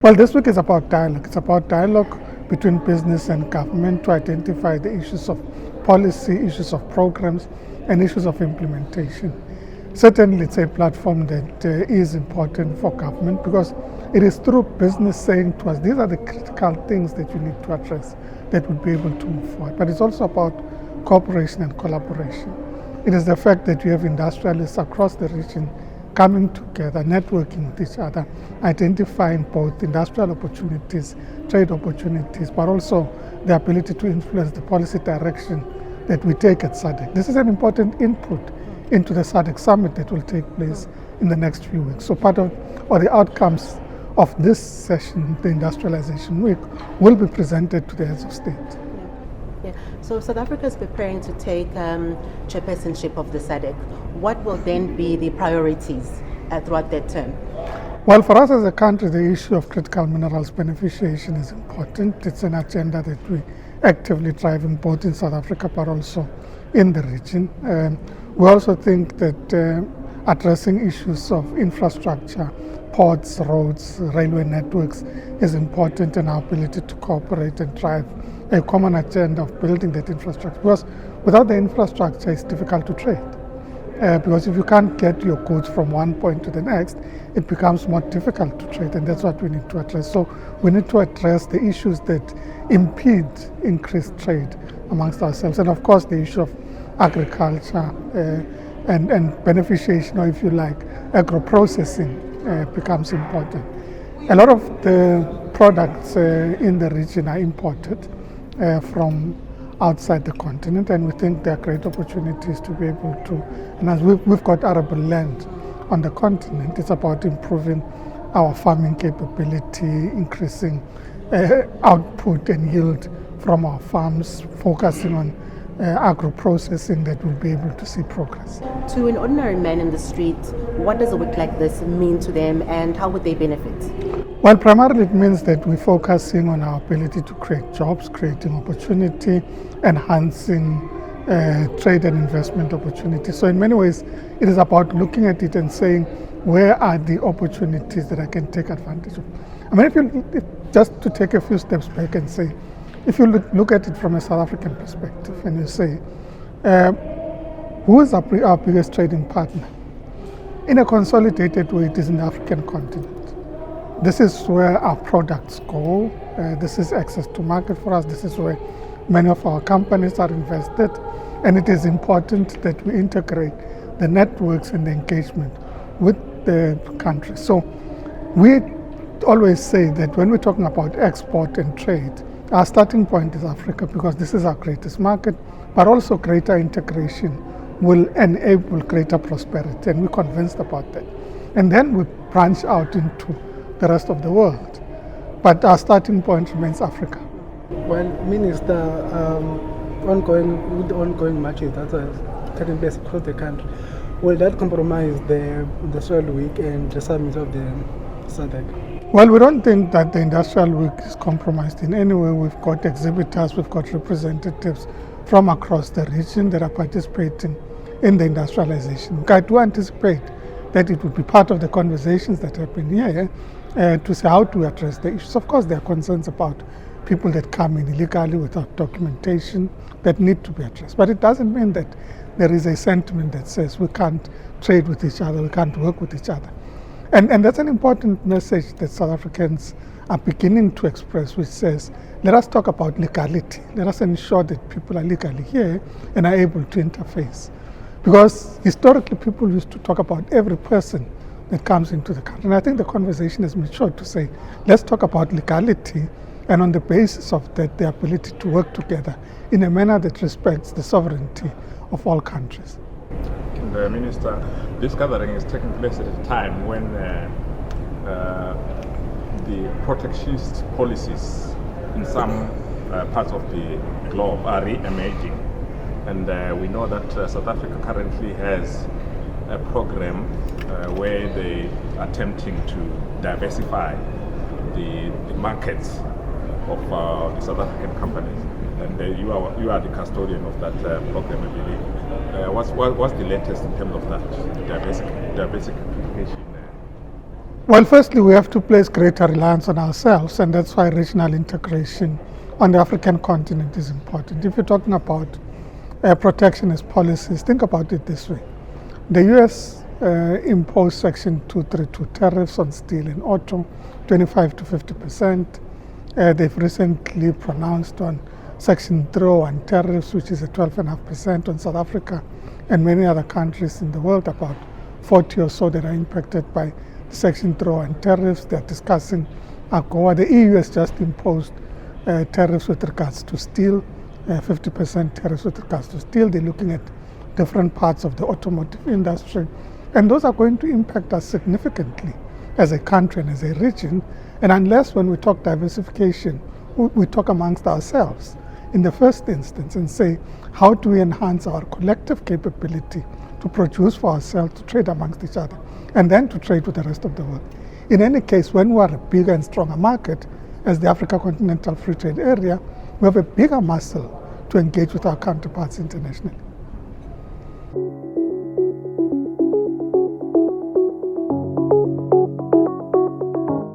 Well, this week is about dialogue. It's about dialogue between business and government to identify the issues of policy, issues of programs, and issues of implementation. Certainly, it's a platform that is important for government because it is through business saying to us, these are the critical things that you need to address that would be able to move forward. But it's also about cooperation and collaboration. It is the fact that you have industrialists across the region coming together, networking with each other, identifying both industrial opportunities, trade opportunities, but also the ability to influence the policy direction that we take at SADC. This is an important input into the SADC summit that will take place in the next few weeks. So part of, or the outcomes of this session, the Industrialization Week, will be presented to the heads of state. Yeah. So South Africa is preparing to take chairpersonship of the SADC. What will then be the priorities throughout that term? Well, for us as a country, the issue of critical minerals beneficiation is important. It's an agenda that we actively drive in both in South Africa but also in the region. We also think that addressing issues of infrastructure, ports, roads, railway networks is important, and our ability to cooperate and drive a common agenda of building that infrastructure. Because without the infrastructure, it's difficult to trade. Because if you can't get your goods from one point to the next, it becomes more difficult to trade, and that's what we need to address. So we need to address the issues that impede increased trade amongst ourselves, and of course the issue of agriculture and beneficiation, or if you like, agro-processing becomes important. A lot of the products in the region are imported from outside the continent, and we think there are great opportunities to be able to, and as we've got arable land on the continent, it's about improving our farming capability, increasing output and yield from our farms, focusing on agro-processing that will be able to see progress. To an ordinary man in the street, what does a week like this mean to them, and how would they benefit? Well, primarily it means that we're focusing on our ability to create jobs, creating opportunity, enhancing trade and investment opportunities. So in many ways, it is about looking at it and saying, where are the opportunities that I can take advantage of? I mean, if just to take a few steps back and say, if you look at it from a South African perspective and you say, who is our biggest trading partner? In a consolidated way, it is in the African continent. This is where our products go. This is access to market for us. This is where many of our companies are invested. And it is important that we integrate the networks and the engagement with the country. So we always say that when we're talking about export and trade, our starting point is Africa, because this is our greatest market, but also greater integration will enable greater prosperity, and we're convinced about that. And then we branch out into the rest of the world. But our starting point remains Africa. Well, Minister, with the ongoing marches that are taking place across the country, will that compromise the Soil Week and the summit of the SADC? Well, we don't think that the Industrial Week is compromised in any way. We've got exhibitors, we've got representatives from across the region that are participating in the industrialization. I do anticipate that it would be part of the conversations that happen here to see how to address the issues. Of course, there are concerns about people that come in illegally without documentation that need to be addressed. But it doesn't mean that there is a sentiment that says we can't trade with each other, we can't work with each other. And that's an important message that South Africans are beginning to express, which says, let us talk about legality. Let us ensure that people are legally here and are able to interface. Because historically, people used to talk about every person that comes into the country. And I think the conversation has matured to say, let's talk about legality, and on the basis of that, the ability to work together in a manner that respects the sovereignty of all countries. The Minister, this gathering is taking place at a time when the protectionist policies in some parts of the globe are re-emerging. And we know that South Africa currently has a program where they are attempting to diversify the markets of the South African companies. And you are the custodian of that program, I believe. What's the latest in terms of that diversification? Well, firstly, we have to place greater reliance on ourselves, and that's why regional integration on the African continent is important. If you're talking about protectionist policies, think about it this way. The US imposed Section 232 tariffs on steel and auto, 25 to 50%. They've recently pronounced on Section 301 tariffs, which is a 12.5% on South Africa and many other countries in the world, about 40 or so that are impacted by Section 301 tariffs. They're discussing AGOA. The EU has just imposed tariffs with regards to steel, 50% tariffs with regards to steel. They're looking at different parts of the automotive industry. And those are going to impact us significantly as a country and as a region. And unless when we talk diversification, we talk amongst ourselves in the first instance and say, how do we enhance our collective capability to produce for ourselves, to trade amongst each other, and then to trade with the rest of the world. In any case, when we are a bigger and stronger market, as the Africa Continental Free Trade Area, we have a bigger muscle to engage with our counterparts internationally.